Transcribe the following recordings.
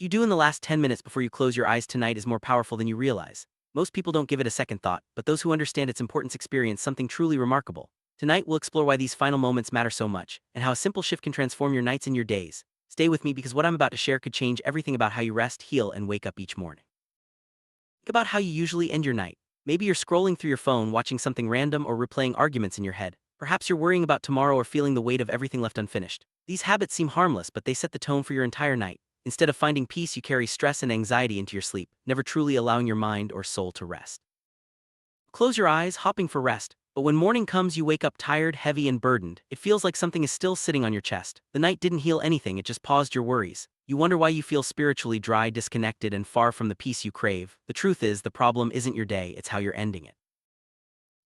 you do in the last 10 minutes before you close your eyes tonight is more powerful than you realize. Most people don't give it a second thought, but those who understand its importance experience something truly remarkable. Tonight we'll explore why these final moments matter so much, and how a simple shift can transform your nights and your days. Stay with me because what I'm about to share could change everything about how you rest, heal, and wake up each morning. Think about how you usually end your night. Maybe you're scrolling through your phone, watching something random, or replaying arguments in your head. Perhaps you're worrying about tomorrow or feeling the weight of everything left unfinished. These habits seem harmless, but they set the tone for your entire night. Instead of finding peace, you carry stress and anxiety into your sleep, never truly allowing your mind or soul to rest. Close your eyes, hoping for rest, but when morning comes, you wake up tired, heavy, and burdened. It feels like something is still sitting on your chest. The night didn't heal anything, it just paused your worries. You wonder why you feel spiritually dry, disconnected, and far from the peace you crave. The truth is, the problem isn't your day, it's how you're ending it.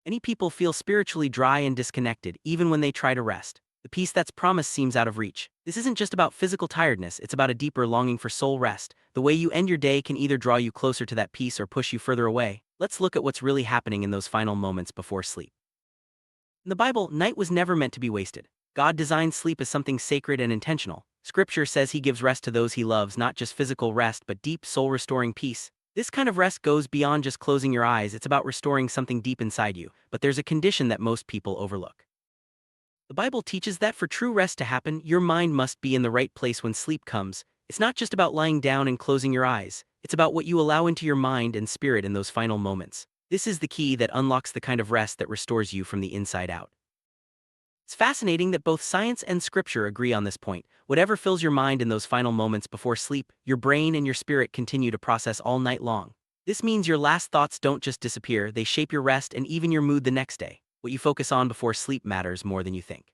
Many people feel spiritually dry and disconnected, even when they try to rest. The peace that's promised seems out of reach. This isn't just about physical tiredness, it's about a deeper longing for soul rest. The way you end your day can either draw you closer to that peace or push you further away. Let's look at what's really happening in those final moments before sleep. In the Bible, night was never meant to be wasted. God designed sleep as something sacred and intentional. Scripture says he gives rest to those he loves, not just physical rest, but deep, soul-restoring peace. This kind of rest goes beyond just closing your eyes, it's about restoring something deep inside you, but there's a condition that most people overlook. The Bible teaches that for true rest to happen, your mind must be in the right place when sleep comes. It's not just about lying down and closing your eyes, it's about what you allow into your mind and spirit in those final moments. This is the key that unlocks the kind of rest that restores you from the inside out. It's fascinating that both science and scripture agree on this point. Whatever fills your mind in those final moments before sleep, your brain and your spirit continue to process all night long. This means your last thoughts don't just disappear, they shape your rest and even your mood the next day. What you focus on before sleep matters more than you think.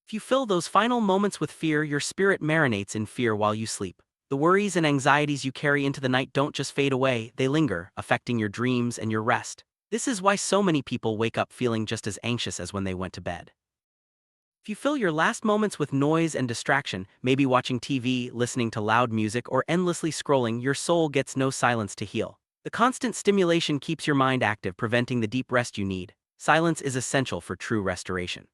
If you fill those final moments with fear, your spirit marinates in fear while you sleep. The worries and anxieties you carry into the night don't just fade away, they linger, affecting your dreams and your rest. This is why so many people wake up feeling just as anxious as when they went to bed. If you fill your last moments with noise and distraction, maybe watching TV, listening to loud music, or endlessly scrolling, your soul gets no silence to heal. The constant stimulation keeps your mind active, preventing the deep rest you need. Silence is essential for true restoration.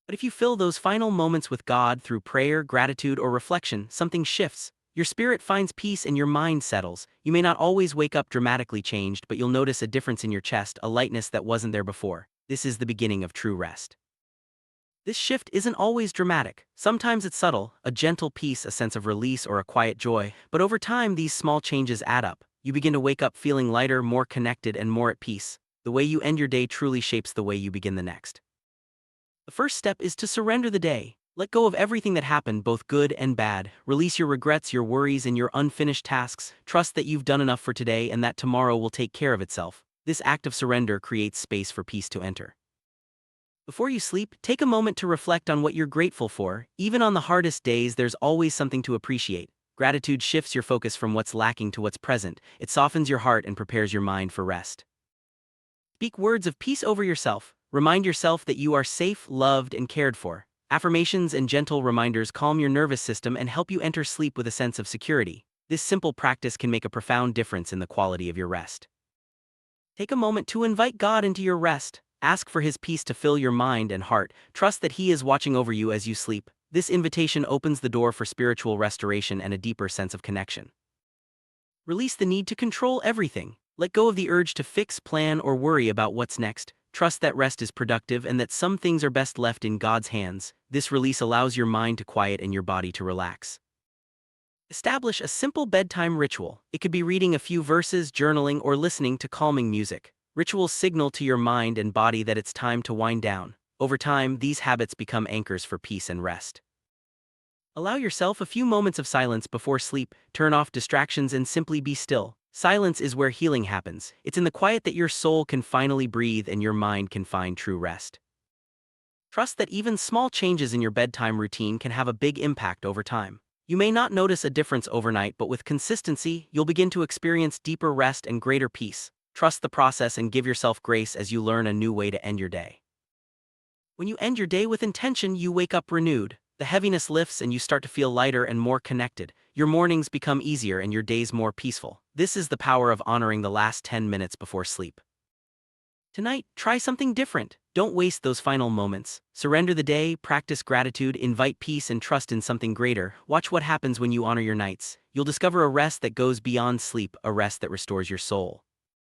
But if you fill those final moments with God through prayer, gratitude, or reflection, something shifts. Your spirit finds peace and your mind settles. You may not always wake up dramatically changed, but you'll notice a difference in your chest, a lightness that wasn't there before. This is the beginning of true rest. This shift isn't always dramatic. Sometimes it's subtle, a gentle peace, a sense of release, or a quiet joy. But over time, these small changes add up. You begin to wake up feeling lighter, more connected, and more at peace. The way you end your day truly shapes the way you begin the next. The first step is to surrender the day. Let go of everything that happened, both good and bad. Release your regrets, your worries, and your unfinished tasks. Trust that you've done enough for today and that tomorrow will take care of itself. This act of surrender creates space for peace to enter. Before you sleep, take a moment to reflect on what you're grateful for. Even on the hardest days, there's always something to appreciate. Gratitude shifts your focus from what's lacking to what's present. It softens your heart and prepares your mind for rest. Speak words of peace over yourself. Remind yourself that you are safe, loved, and cared for. Affirmations and gentle reminders calm your nervous system and help you enter sleep with a sense of security. This simple practice can make a profound difference in the quality of your rest. Take a moment to invite God into your rest. Ask for his peace to fill your mind and heart. Trust that he is watching over you as you sleep. This invitation opens the door for spiritual restoration and a deeper sense of connection. Release the need to control everything. Let go of the urge to fix, plan, or worry about what's next. Trust that rest is productive and that some things are best left in God's hands. This release allows your mind to quiet and your body to relax. Establish a simple bedtime ritual. It could be reading a few verses, journaling, or listening to calming music. Rituals signal to your mind and body that it's time to wind down. Over time, these habits become anchors for peace and rest. Allow yourself a few moments of silence before sleep. Turn off distractions and simply be still. Silence is where healing happens. It's in the quiet that your soul can finally breathe and your mind can find true rest. Trust that even small changes in your bedtime routine can have a big impact over time. You may not notice a difference overnight, but with consistency, you'll begin to experience deeper rest and greater peace. Trust the process and give yourself grace as you learn a new way to end your day. When you end your day with intention, you wake up renewed. The heaviness lifts and you start to feel lighter and more connected. Your mornings become easier and your days more peaceful. This is the power of honoring the last 10 minutes before sleep. Tonight, try something different. Don't waste those final moments. Surrender the day, practice gratitude, invite peace, and trust in something greater. Watch what happens when you honor your nights. You'll discover a rest that goes beyond sleep, a rest that restores your soul.